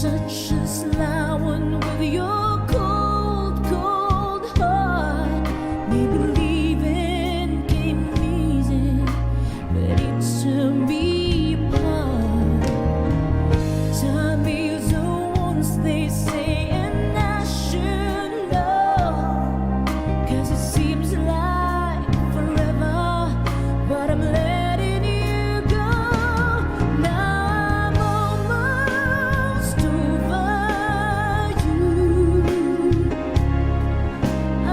such a sly one with your cold, cold heart. Me believing came easy, but it turned me apart. Time is a once they say, and I should know, 'cause it seems like forever, but I'm letting you go. Now I'm almost over you.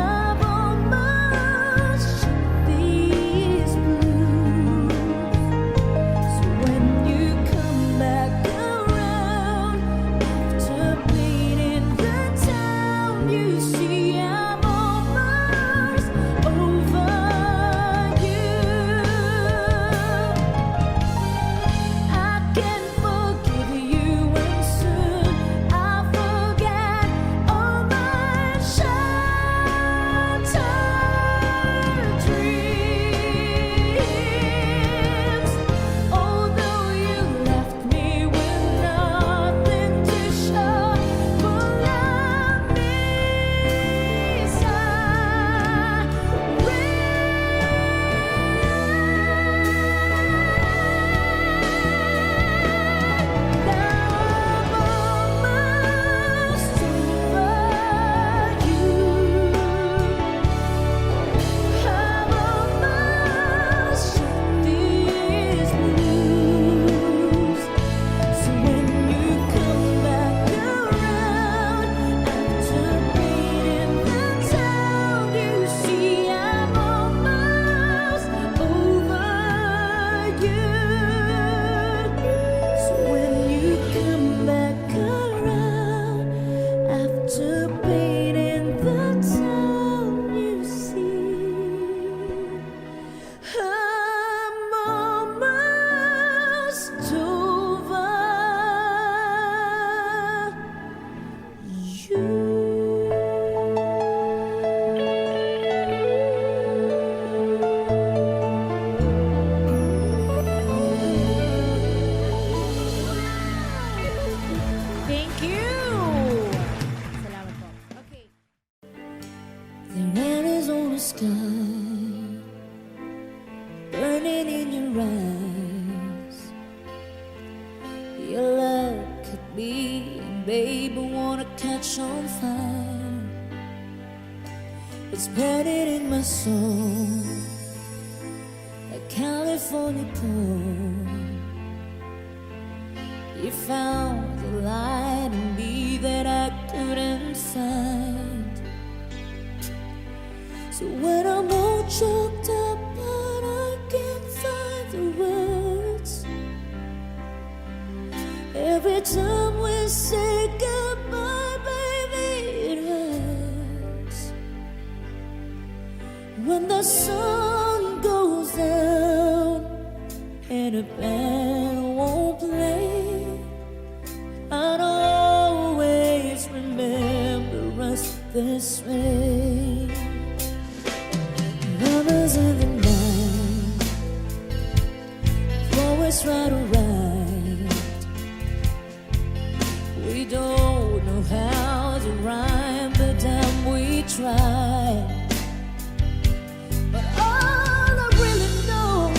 I've almost shut these blues. So when you come back around after bleeding the town, you see I'm almost over you. I can forgive you, and soon I'll forget all my shattered dreams. Although you left me with nothing to show for love means I Thank you! Salamat po. Okay. The Arizona sky burning in your eyes. Your love could be, babe, I wanna catch on fire. It's burning in my soul, like California cold. You found the light in me that I couldn't find. So when I'm all choked up but I can't find the words, every time we say goodbye, baby, it hurts. When the sun goes down and a band won't play, I'd always remember us this way. Lovers in the night, always right or right. We don't know how to rhyme, but damn we try. But all I really know,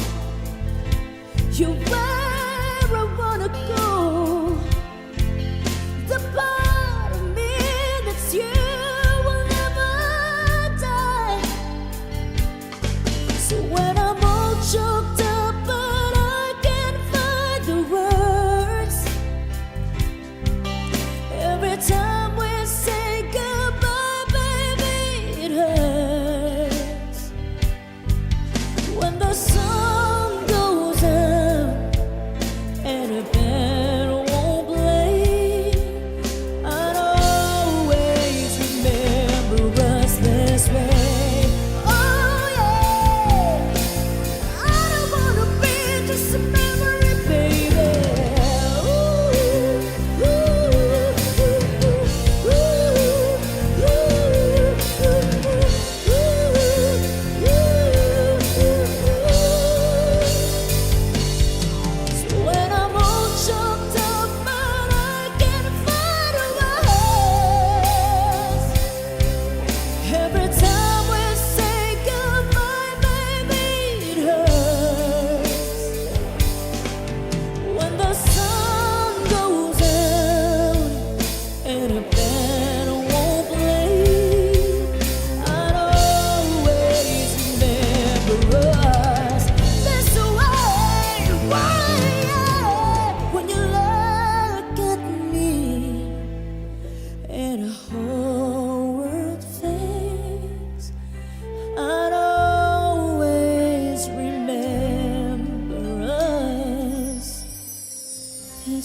you're where I wanna go. The part of me that's you will never die. So when I'm all choked up but I can't find the words, every time we say goodbye, baby,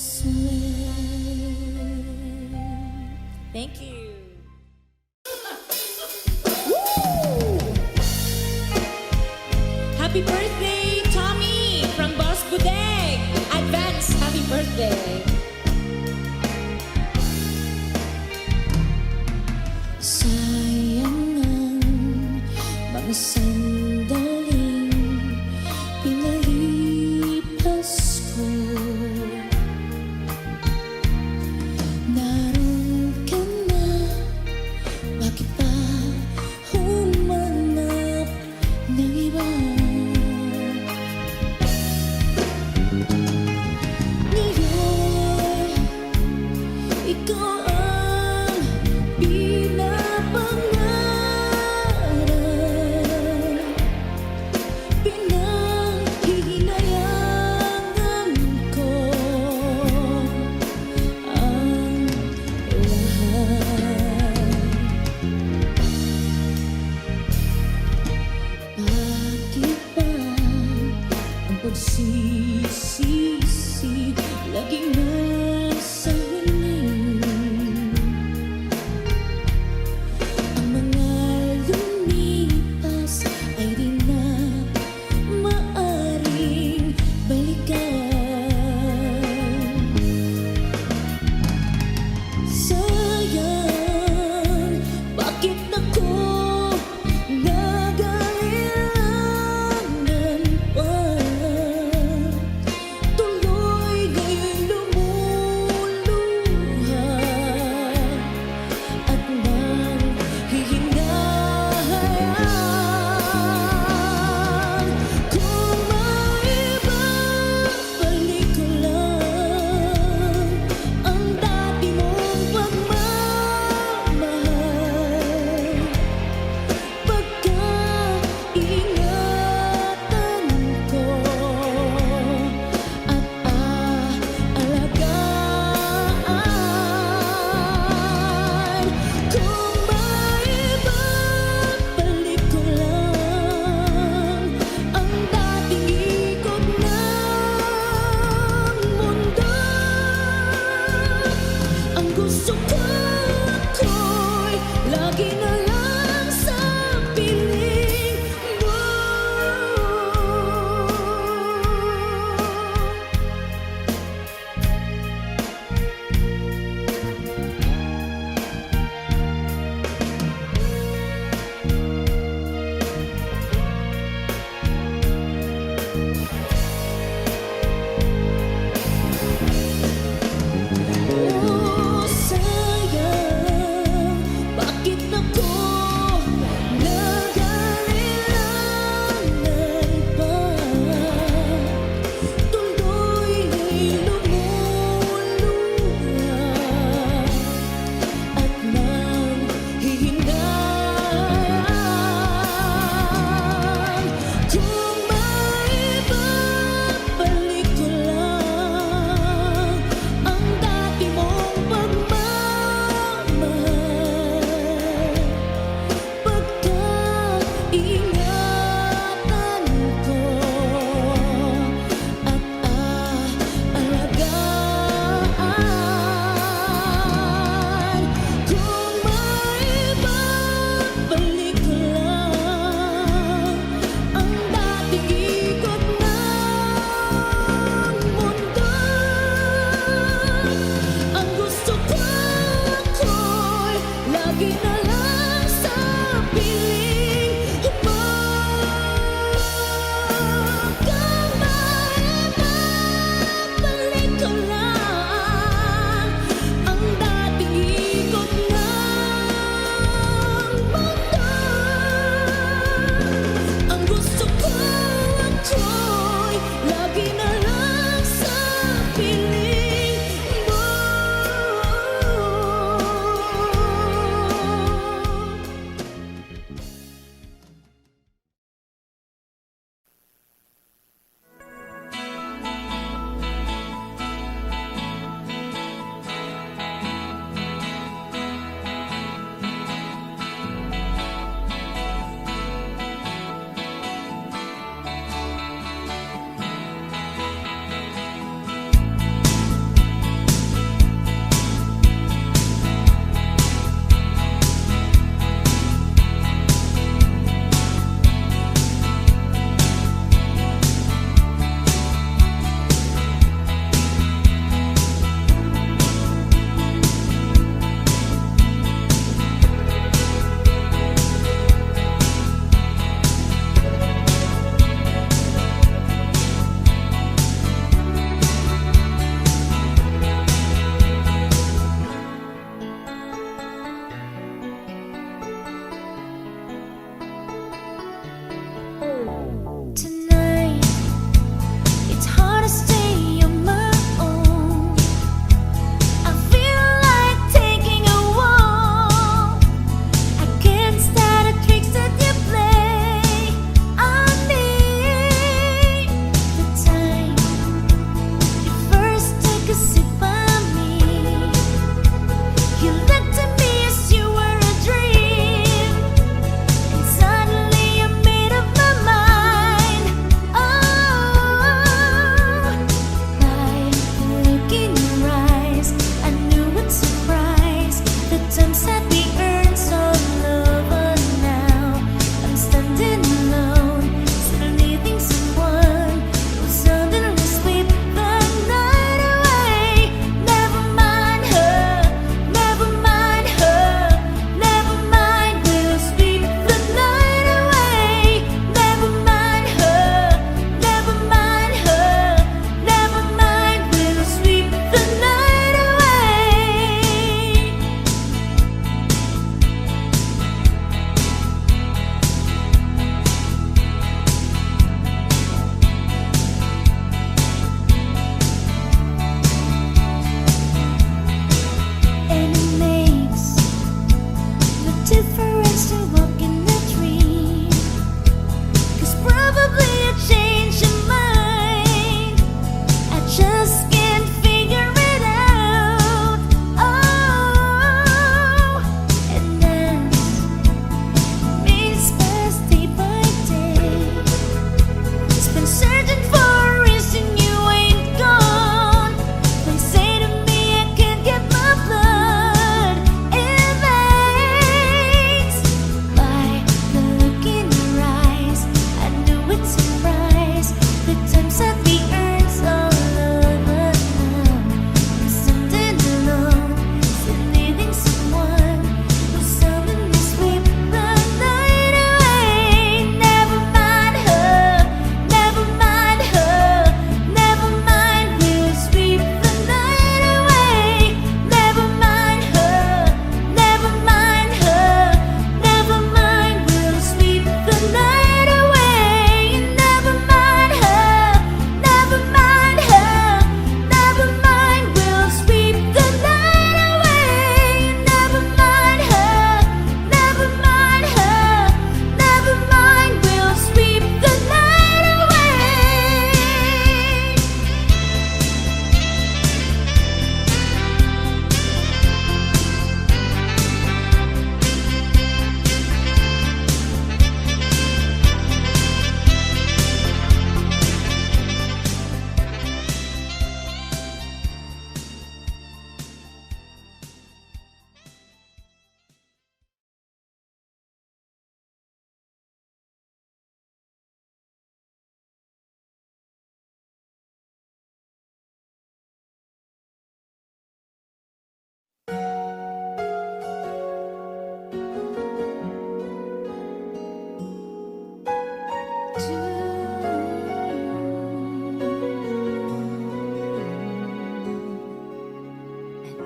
swear. Thank you. Happy birthday, Tommy from Boss Budeg. Advance happy birthday. Sayang ang mga sandaling pinalipas ko. Naroon ka na, bakit pa humanap ng iba?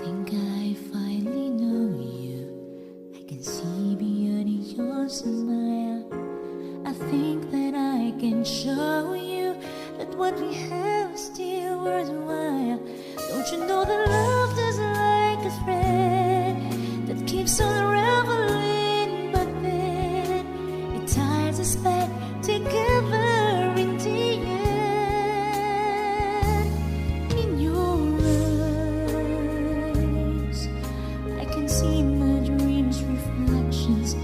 think I finally know you. I can see beyond your smile. I think that I can show you that what we have is still worthwhile. Don't you know that love is like a thread that keeps on unraveling, but then it ties us back together in the end. In your eyes, I can see my dreams' reflections.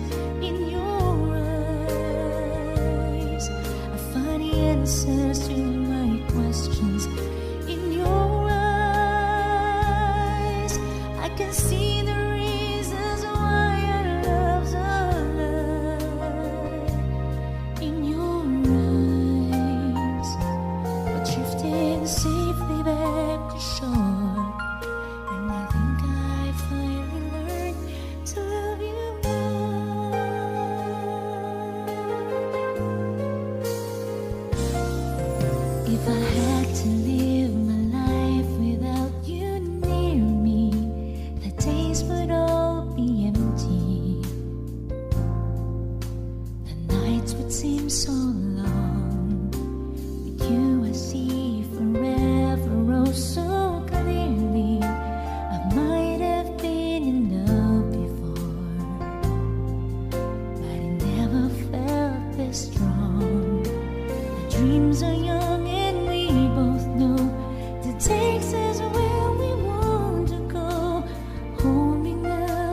In your eyes, I find the answers to my questions. In your eyes, I can see the reasons why our love's alive. In your eyes, we're drifting safely back to shore, and I think I finally learned to love you more. If I had to live my life without you near me, the days would all be empty. The nights would seem so long. With you I see forever oh so clearly. I might have been in love before, but I never felt this strong. Our dreams are young and we both know the takes us where we want to go. Hold me now,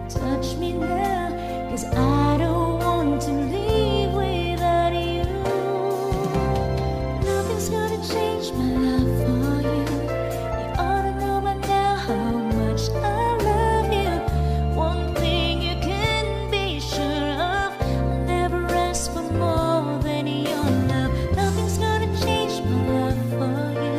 touch me now, 'cause I don't want to leave without you. Nothing's gonna change my love for you. You ought to know by now how much I love you. One thing you can be sure of, I'll never ask for more than your love. Nothing's gonna change my love for you.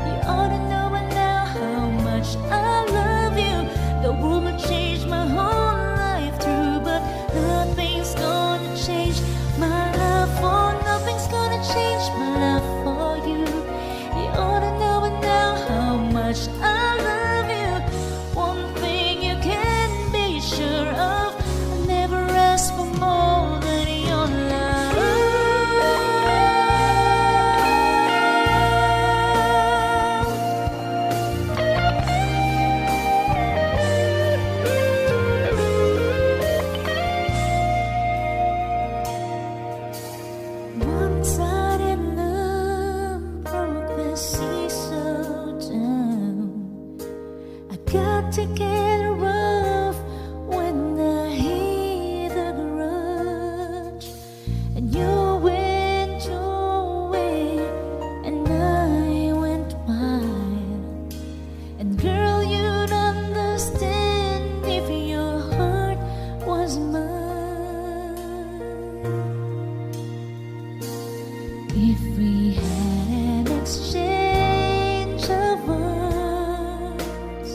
You ought to know by now how much I love you. The world will change my whole life through, but nothing's gonna change my love for. Nothing's gonna change my love for you. You ought to know by now how much I love you. One thing you can be sure of, I'll never ask for more than your love. One sudden love broke the sea so down. I got to get rough when I hit the grudge, and you went your way and I went wild. And girl, you'd understand if your heart was mine. If we had an exchange of words,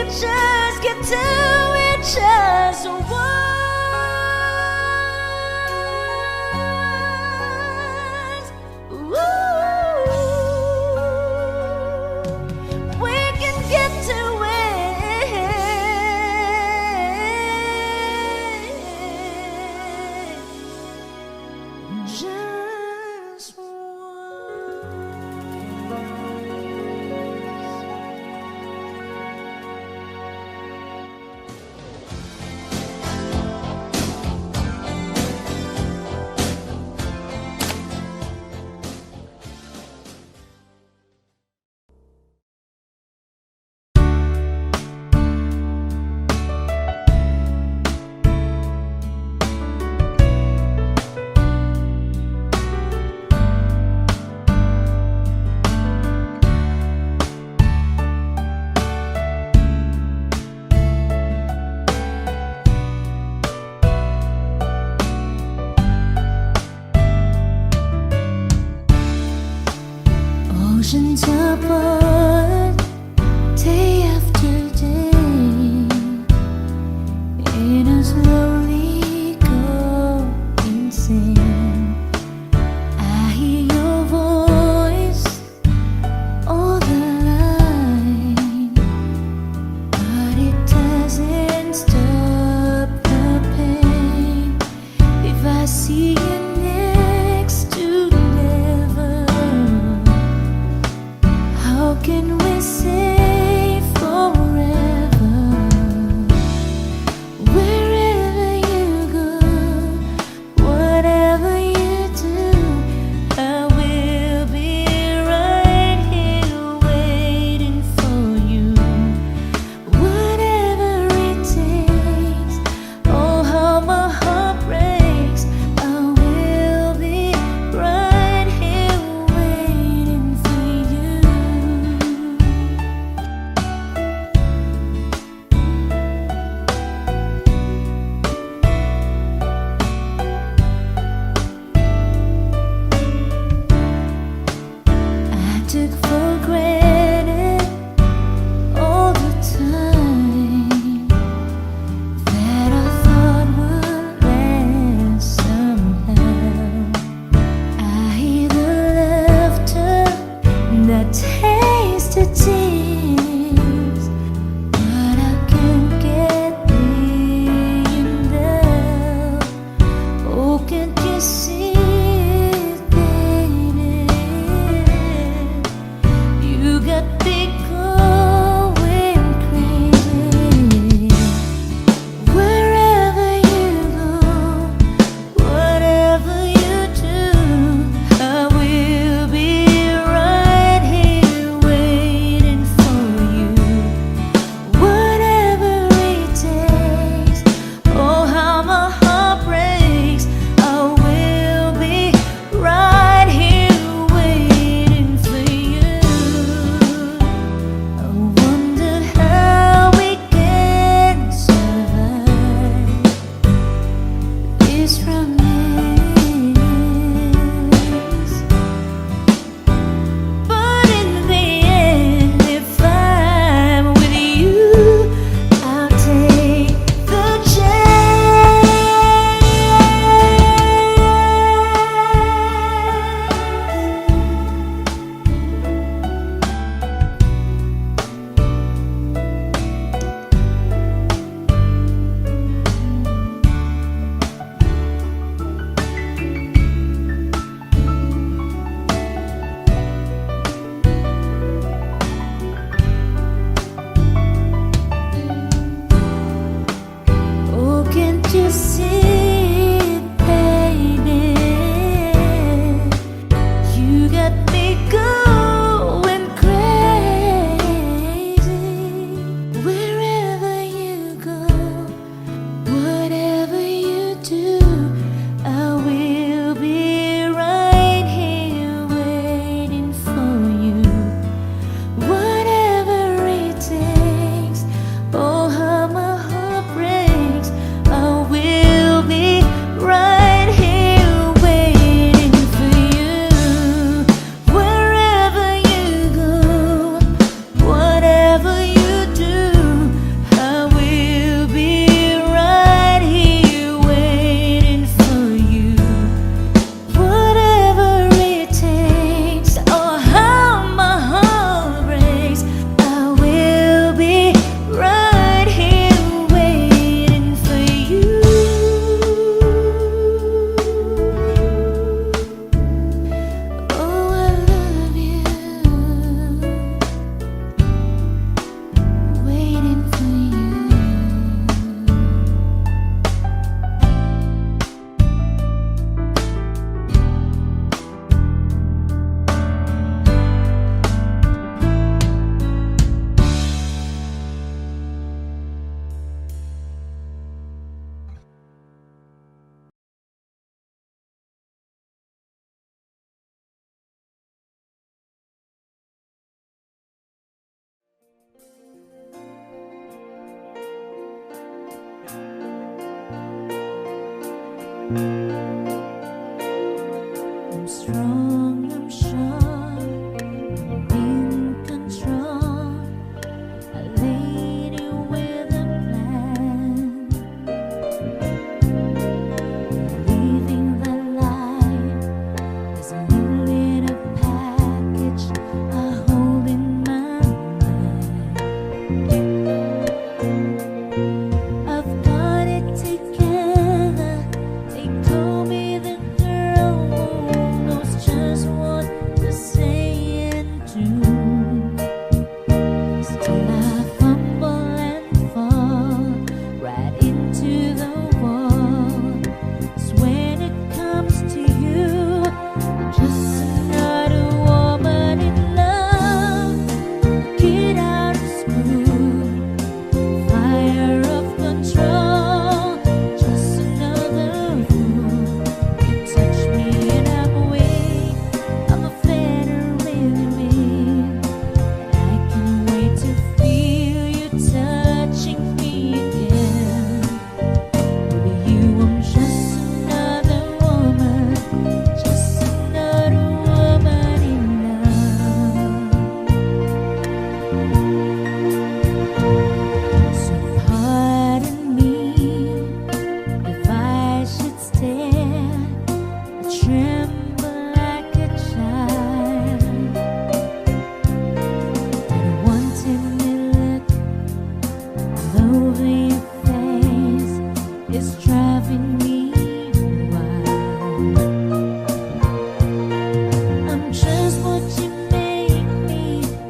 could just get to each other's words. Ooh, we can get to it. Just oceans apart, day after day, in a slowly go insane. I hear your voice all the line, but it doesn't stop the pain. If I see you next to never, how can we say forever? Wherever you go, whatever you do, I will be right here waiting for you. Whatever it takes, oh how my heart breaks, I will be right here waiting for you. I took for granted all the time that I thought would last somehow. I hear the laughter, the taste of tears, but I can't get enough. Oh, can't you see it, baby? You got me going crazy. Wherever you go, whatever you do, I will be right here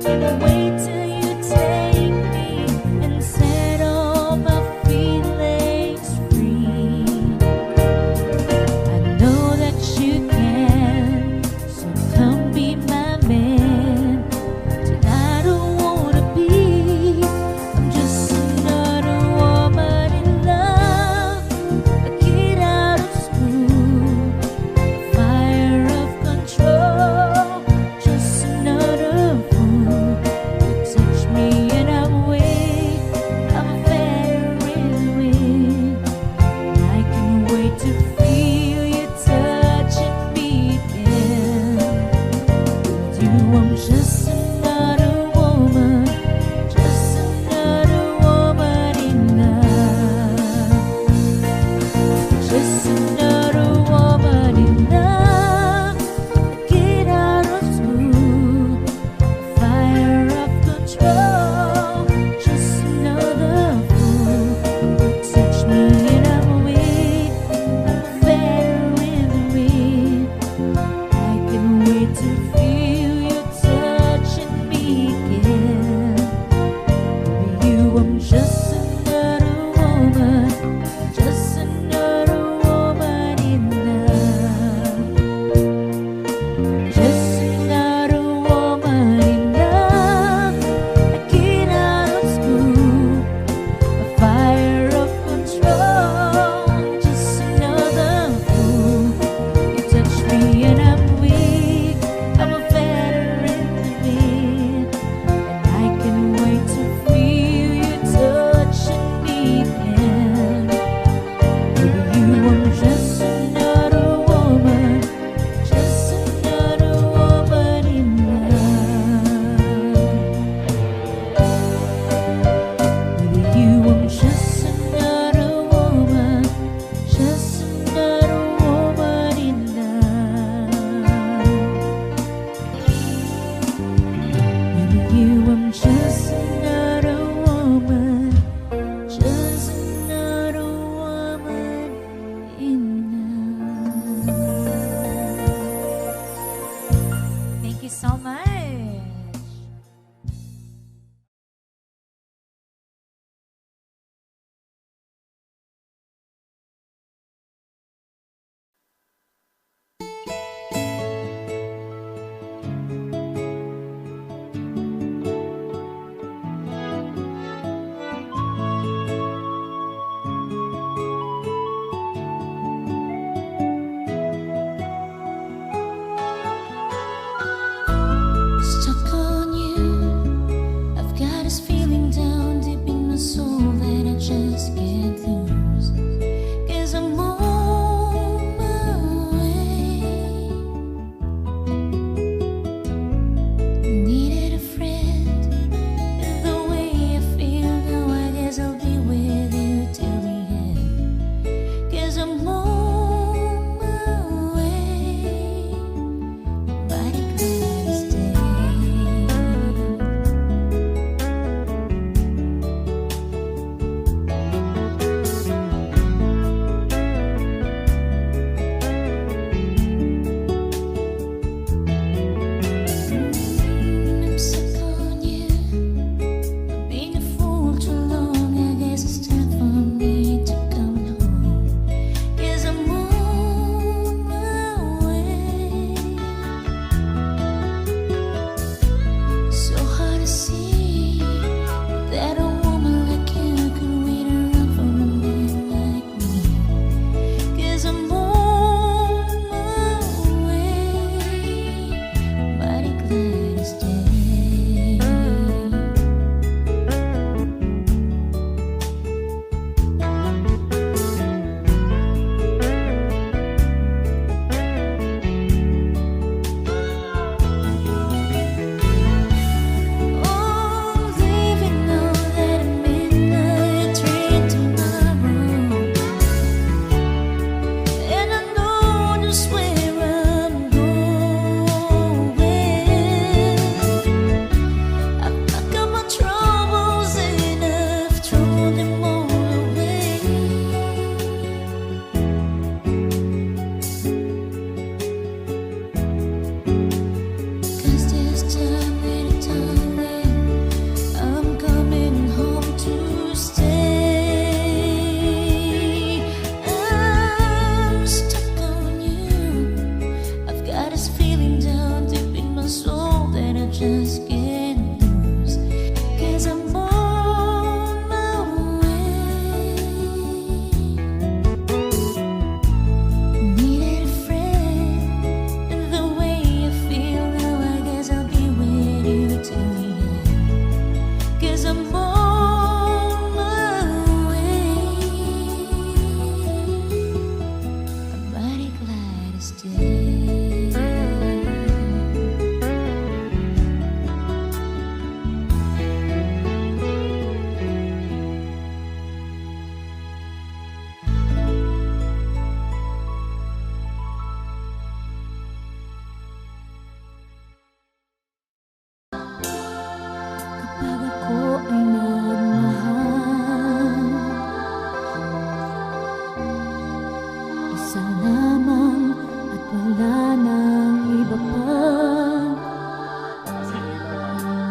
Can't wait till you take me and set all my feelings free. I know that you can, so come be my man. Tonight I wanna be, I'm just another woman in love, a kid out of school, fire of control, just another fool. You touch me and I'm weak, I'm a fairy in the wind. I can't wait to feel you touching me again. With you I'm just another woman, just another woman in love, just another woman in love, a kid out of school, fire of control, just another fool. You touch me and I'm weak, I'm a fairy in the wind. I can't wait to feel you touching me again. With you I'm just another woman, just another woman in love, just another woman in love, a kid out of school, a fire of control, just another fool. You touch me and I'm weak, I'm a feather in the wind, and I can't wait to feel you touching me again. With you I'm just another woman, just another woman in love. With you I'm just another woman, just another woman in love. With you I'm just another woman, just another woman in love. Thank you so much.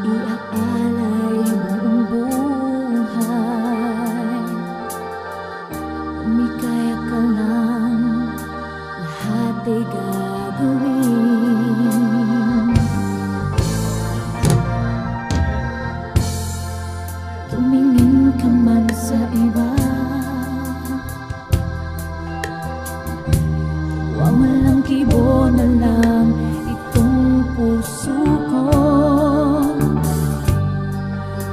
iaalay buong buhay. Umikaya ka lang, lahat ay gagawin. Tumingin ka man sa iba, walang kibo na lang itong puso ko.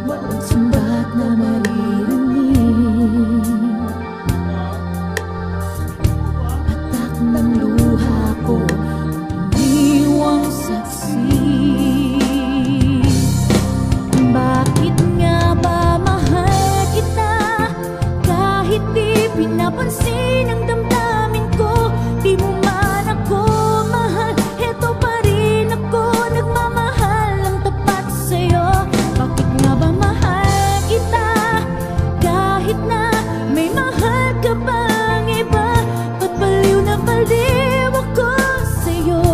Walang sumbat na maririnig, patak ng luha ko, iniwang saksi. Bakit nga ba mahal kita, kahit di pinapansin ang damdamin ko? Di mo man ako mahal, heto pa rin ako, nagmamahal ng tapat sa'yo. Bakit nga ba mahal kita, kahit na may mahal ka bang iba? Ba't baliw na baliw ako sa'yo?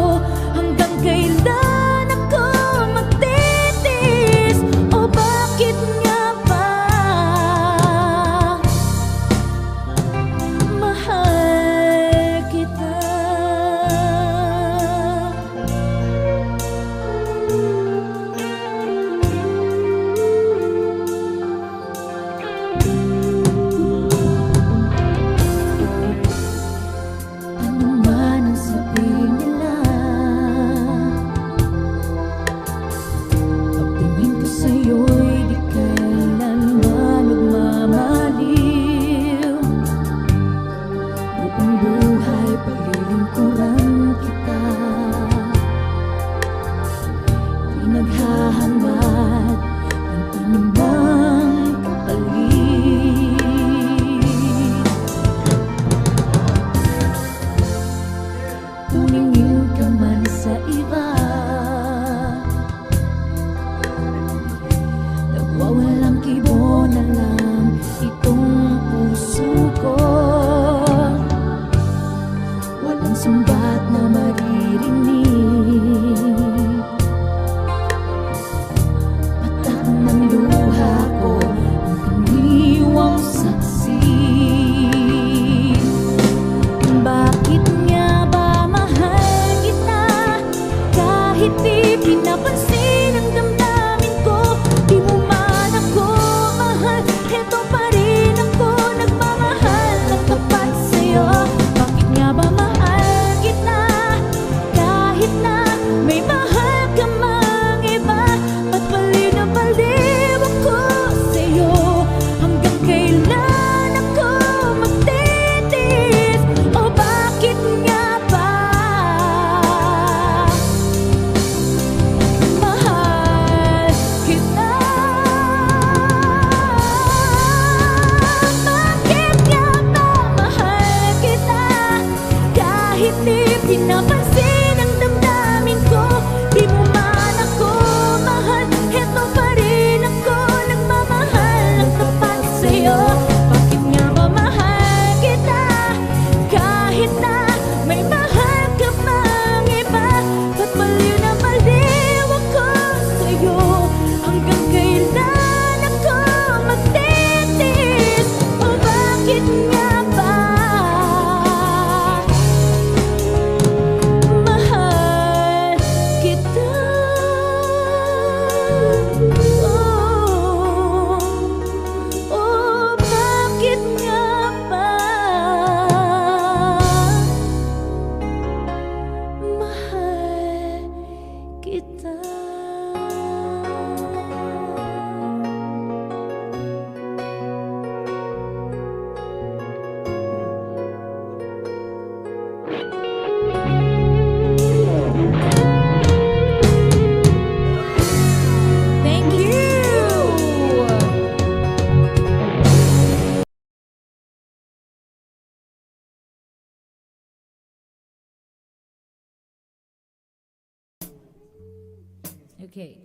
Hanggang kailan ako magtitiis? O bakit nga ba mahal kita? Ano man ang sabihin nila, pagtingin ko sa'yo'y di kailanman nagmamaliw. Buong buhay paglilingkuran kita, di naghahangad ng anumang kapalit. Tumingin ka man sa iba, nagwawalang kibo na lang itong puso ko. Walang sumbat na maririnig, patak ng luha ko, ang iniwang saksi. Bakit nga ba mahal kita, kahit di pinapansin ang damdamin ko? Di mo man ako mahal, heto pa rin ako, nagmamahal ng tapat sa'yo. Bakit nga ba mahal kita, kahit na may mahal ka mang iba? Ba't baliw na baliw ako sa'yo? Hanggang kailan ako magtitiis? O bakit nga ba mahal kita? Bakit nga ba mahal kita, kahit di pinapansin ang damdamin ko? Di mo man ako mahal, heto pa rin ako, nagmamahal ng tapat sa'yo. Bakit nga ba mahal kita, kahit na may mahal ka mang iba? Ba't baliw na baliw ako sa'yo? Hanggang kailan ako magtitiis? O bakit nga ba mahal kita? Oh, bakit nga ba mahal kita? Thank you. Okay.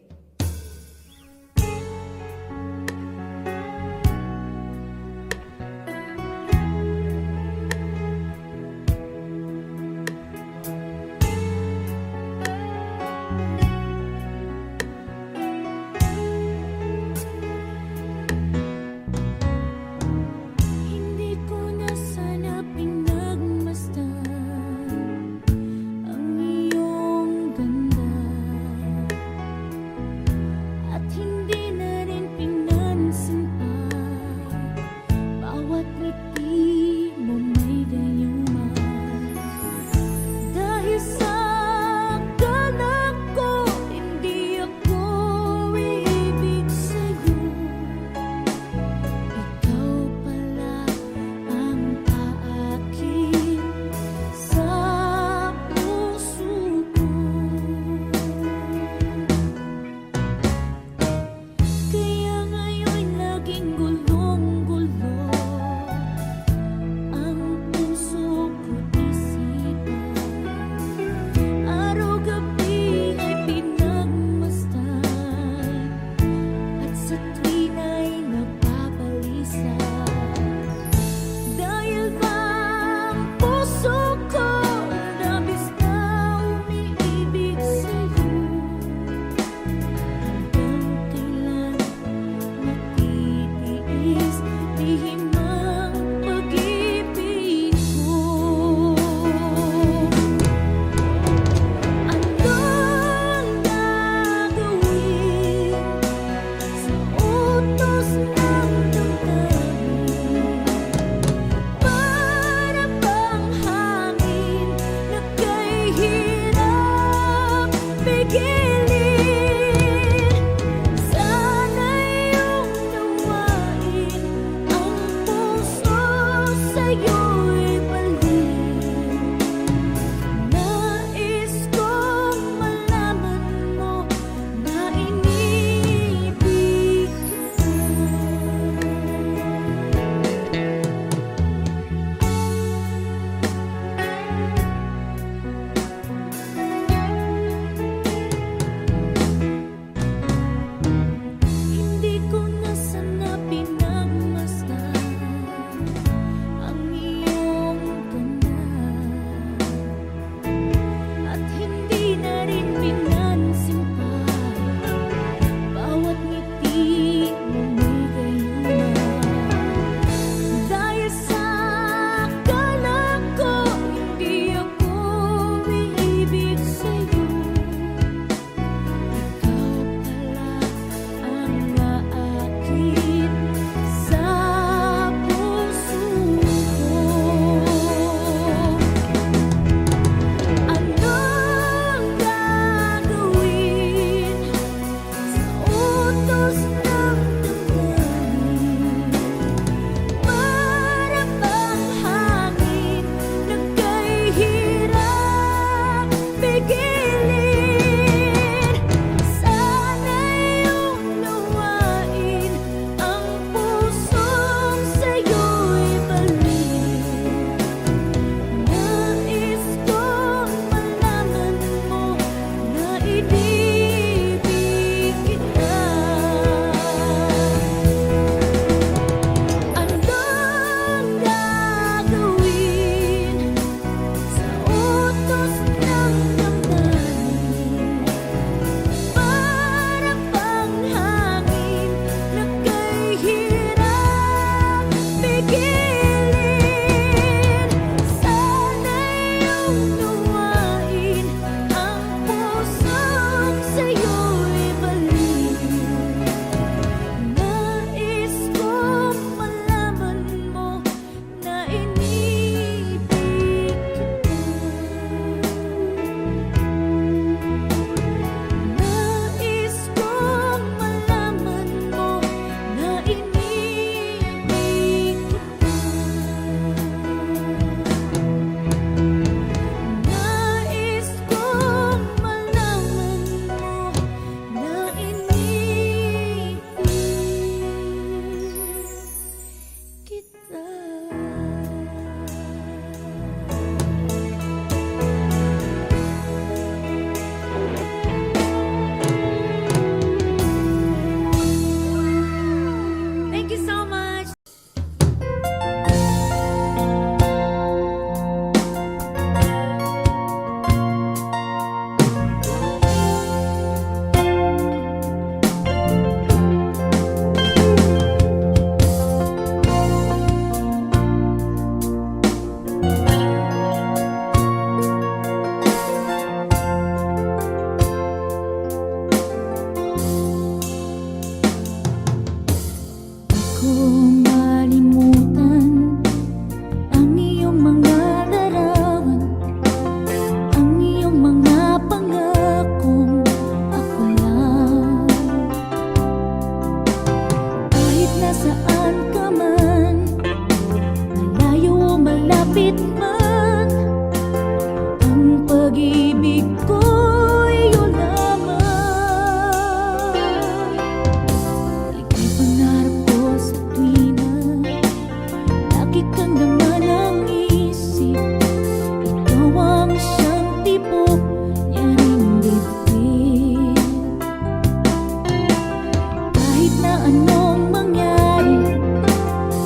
anong mangyari,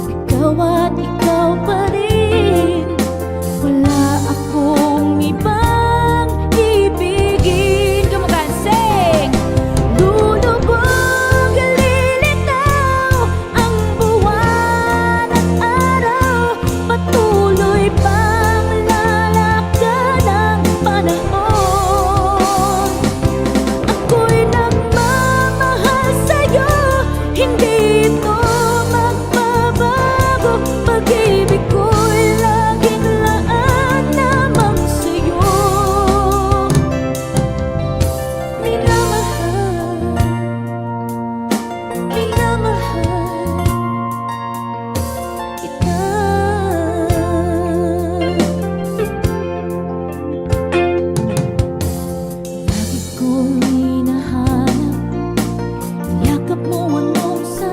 ikaw at ikaw pa rin. Wala akong ibang ibigin. Come on, guys, sing! Lulubog, lilitaw ang buwan at araw, patuloy pang lalakad ang panahon. Ako'y nagmamahal sa'yo, hindi ito magbabago. Pag-ibig ko'y laging laan lamang sa'yo. Minamahal, minamahal kita. Lagi kong hinahanap, yakap mo anong sa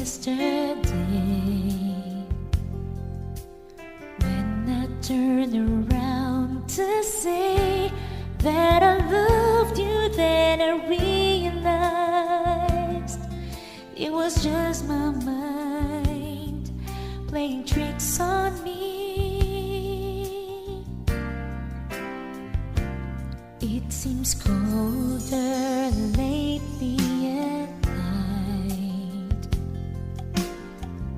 yesterday when I turned around to say that I loved you. Then I realized it was just my mind playing tricks on me. It seems colder lately at night,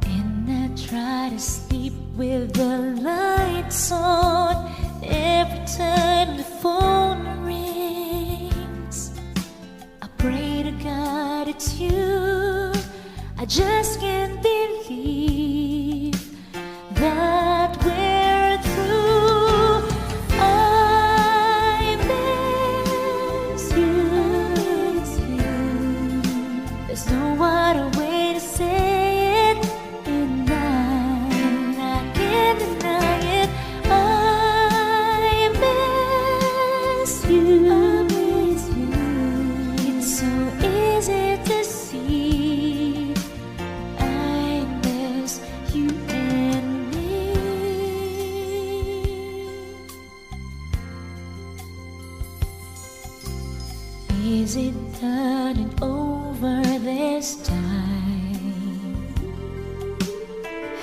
and I try to sleep with the lights on. Every time the phone rings, I pray to God it's you. I just can't believe that we're through. I miss you. There's no other way to say it, and I can't deny it. I miss you. It's so easy to see. I miss you and me. Is it done and over this time?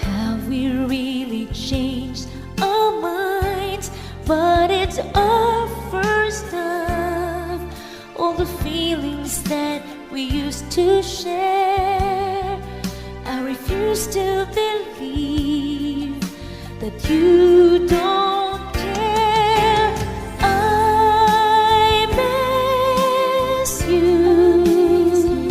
Have we really changed our minds? But it's our first love. All the feelings that we used to share, I refuse to believe that you don't care. I miss you.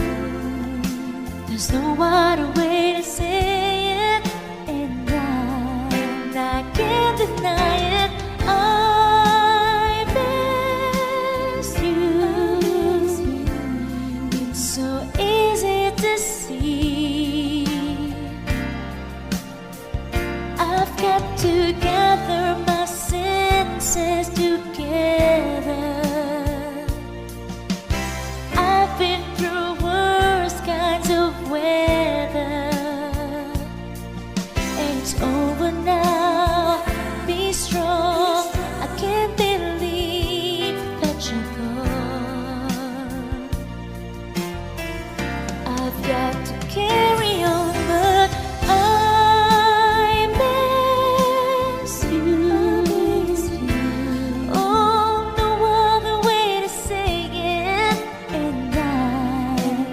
There's no other way to say it, and I can't deny it. I miss you. It's so easy to see. I've got to gather my senses together. I've been through worse kinds of weather, and it's over now. Be strong. I can't believe that you're gone. I've got to carry on, but I miss you. Oh, no other way to say it, and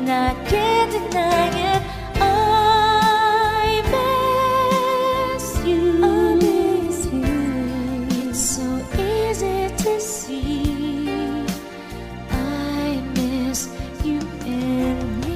I can't deny it. I miss you. It's so easy to see. I miss you and me.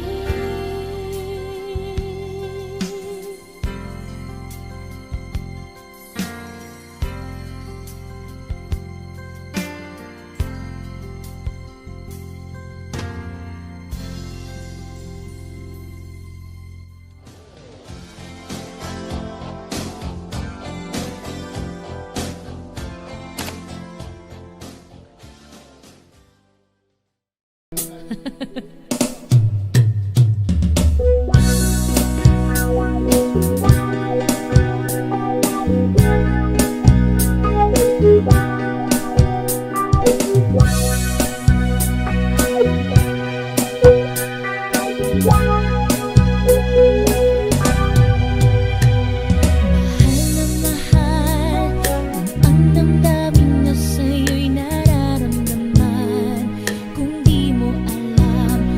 Mahal na mahal, ang damdamin na sa'yo'y nararamdaman. Kung di mo alam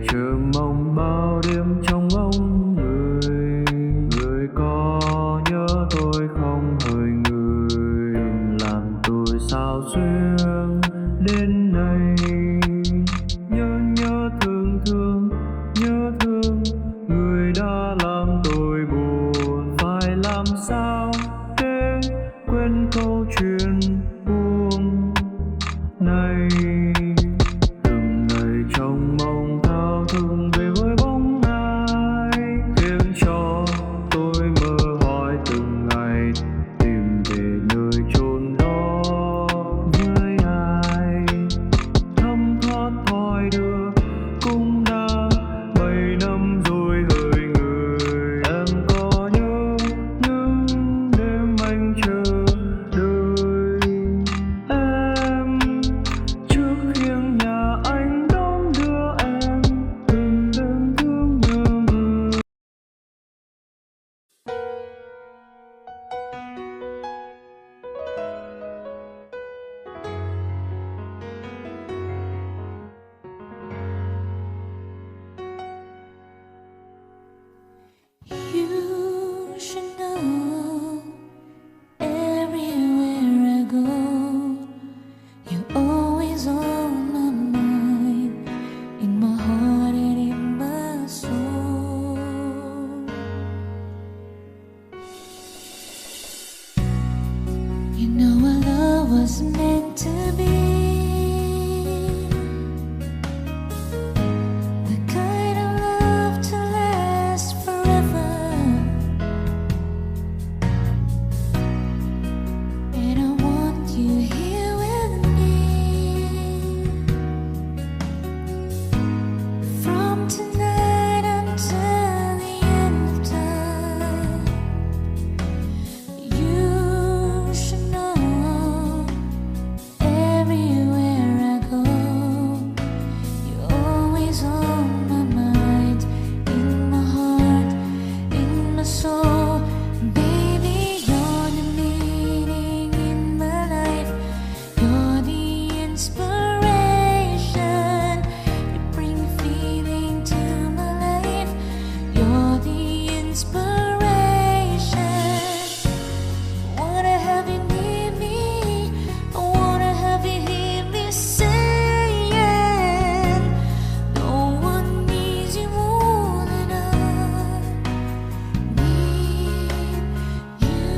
chờ mong bao đêm trong ngóng người. Người có nhớ tôi không hỡi người, làm tôi sao xuyên đến nay. Nhớ thương thương người đã làm tôi buồn. Phải làm sao để quên câu chuyện buồn này. Từng ngày trong mong thao thức về với bóng ai, khiến cho tôi mơ hỏi từng ngày tìm về nơi chốn đó với ai. Thấm thoát thoi đưa cũng đã 7 năm rồi hỡi người. Em có nhớ những đêm anh chờ đợi em trước khiêng nhà anh đón đưa em, từng đêm thương nhớ người. You should know everywhere I go, you're always on my mind, in my heart and in my soul. You know our love was meant to be. The kind of love to last forever. And I want you here with me. From tonight until the end of time. You should know everywhere I go, you're always on my mind, in my heart, in my soul. Baby, you're the meaning in my life. You're the inspiration. You bring feeling to my life. You're the inspiration. Wanna have you near me. I wanna have you hear me saying, no one needs you more than I need you.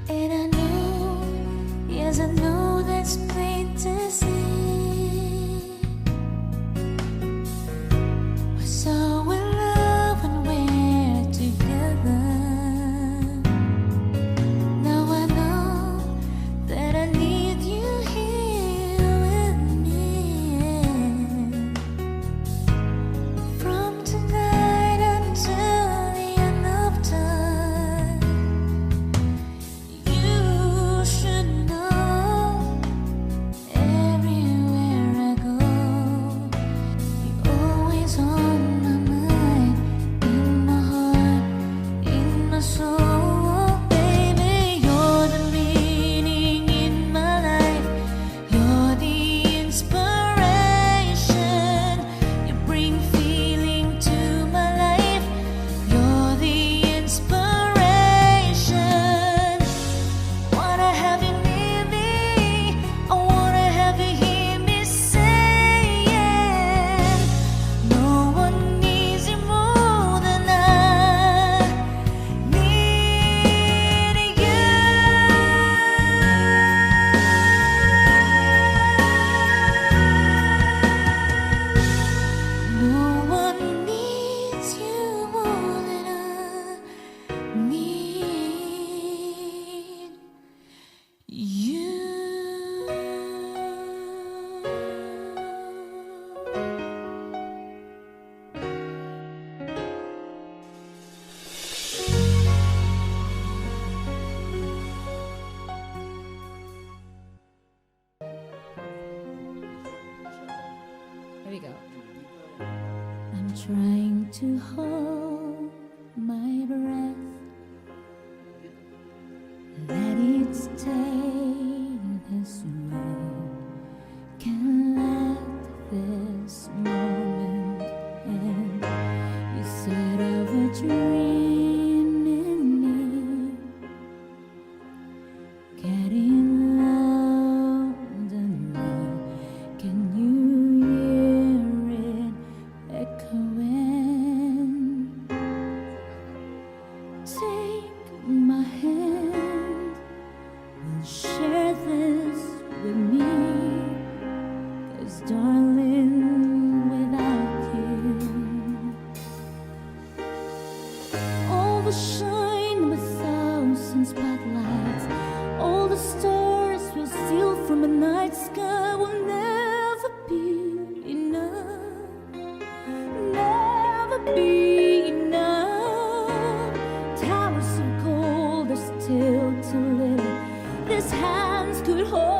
And I know, yes I know that's plain to see. We're so in love when we're together. Now I know that I need you here with me. From tonight until the end of time. You should know everywhere I go, you're always on my mind, in my heart, in my soul. Baby, you're the meaning in my life. You're the inspiration. You bring feeling to my life. You're the inspiration. Wanna have you near me. I wanna have you hear me saying, no one needs you more than I need you. No one needs you more than I need you. Here we go. I'm trying to hold my breath, let it stay the tuổi hổ